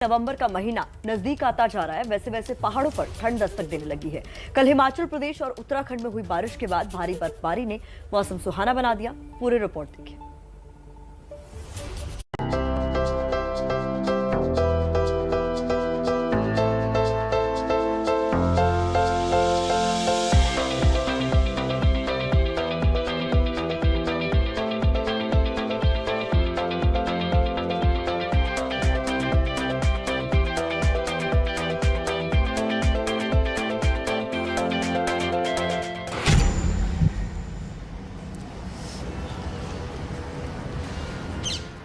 नवंबर का महीना नजदीक आता जा रहा है। वैसे वैसे पहाड़ों पर ठंड दस्तक देने लगी है। कल हिमाचल प्रदेश और उत्तराखंड में हुई बारिश के बाद भारी बर्फबारी ने मौसम सुहाना बना दिया। पूरी रिपोर्ट देखिए।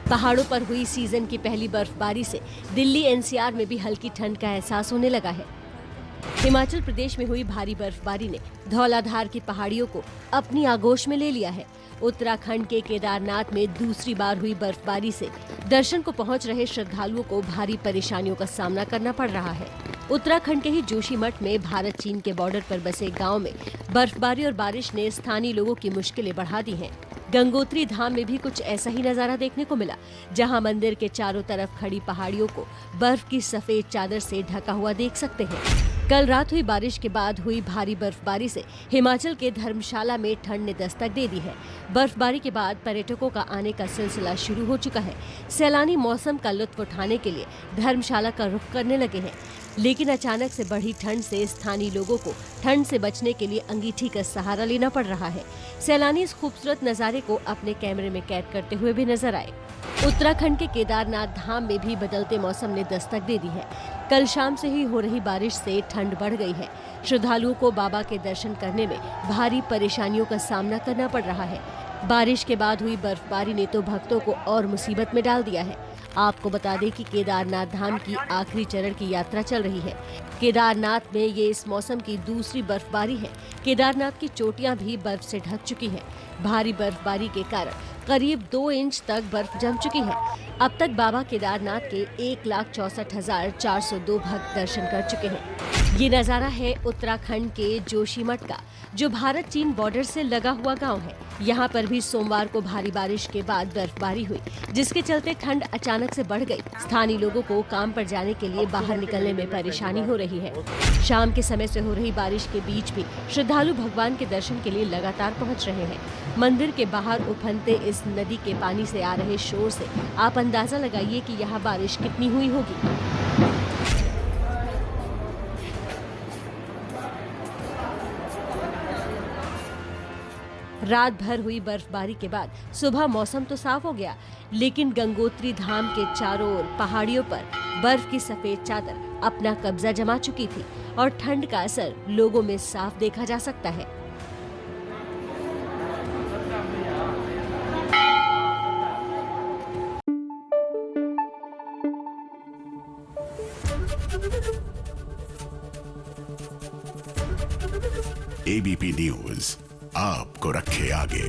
पहाड़ों पर हुई सीजन की पहली बर्फबारी से दिल्ली एनसीआर में भी हल्की ठंड का एहसास होने लगा है। हिमाचल प्रदेश में हुई भारी बर्फबारी ने धौलाधार की पहाड़ियों को अपनी आगोश में ले लिया है। उत्तराखंड के केदारनाथ में दूसरी बार हुई बर्फबारी से दर्शन को पहुंच रहे श्रद्धालुओं को भारी परेशानियों का सामना करना पड़ रहा है। उत्तराखंड के ही जोशीमठ में भारत चीन के बॉर्डर पर बसे गांव में बर्फबारी और बारिश ने स्थानीय लोगों की मुश्किलें बढ़ा दी हैं। गंगोत्री धाम में भी कुछ ऐसा ही नजारा देखने को मिला, जहां मंदिर के चारों तरफ खड़ी पहाड़ियों को बर्फ की सफेद चादर से ढका हुआ देख सकते हैं। कल रात हुई बारिश के बाद हुई भारी बर्फबारी से हिमाचल के धर्मशाला में ठंड ने दस्तक दे दी है। बर्फबारी के बाद पर्यटकों का आने का सिलसिला शुरू हो चुका है। सैलानी मौसम का लुत्फ उठाने के लिए धर्मशाला का रुख करने लगे हैं, लेकिन अचानक से बढ़ी ठंड से स्थानीय लोगों को ठंड से बचने के लिए अंगीठी का सहारा लेना पड़ रहा है। सैलानी इस खूबसूरत नजारे को अपने कैमरे में कैद करते हुए भी नजर आए। उत्तराखंड के केदारनाथ धाम में भी बदलते मौसम ने दस्तक दे दी है। कल शाम से ही हो रही बारिश से ठंड बढ़ गई है। श्रद्धालुओं को बाबा के दर्शन करने में भारी परेशानियों का सामना करना पड़ रहा है। बारिश के बाद हुई बर्फबारी ने तो भक्तों को और मुसीबत में डाल दिया है। आपको बता दें कि केदारनाथ धाम की आखिरी चरण की यात्रा चल रही है। केदारनाथ में ये इस मौसम की दूसरी बर्फबारी है। केदारनाथ की चोटियां भी बर्फ से ढक चुकी हैं। भारी बर्फबारी के कारण करीब 2 इंच तक बर्फ जम चुकी है। अब तक बाबा केदारनाथ के 1,64,402 भक्त दर्शन कर चुके हैं। ये नजारा है उत्तराखंड के जोशीमठ का, जो भारत चीन बॉर्डर से लगा हुआ गांव है। यहाँ पर भी सोमवार को भारी बारिश के बाद बर्फबारी हुई, जिसके चलते ठंड अचानक से बढ़ गई। स्थानीय लोगों को काम पर जाने के लिए बाहर निकलने में परेशानी हो रही है। शाम के समय से हो रही बारिश के बीच भी श्रद्धालु भगवान के दर्शन के लिए लगातार पहुँच रहे हैं। मंदिर के बाहर उफनते इस नदी के पानी से आ रहे शोर से आप अंदाजा लगाइए कि यहाँ बारिश कितनी हुई होगी। रात भर हुई बर्फबारी के बाद सुबह मौसम तो साफ हो गया, लेकिन गंगोत्री धाम के चारों ओर पहाड़ियों पर बर्फ की सफेद चादर अपना कब्जा जमा चुकी थी और ठंड का असर लोगों में साफ देखा जा सकता है। एबीपी न्यूज आपको रखे आगे।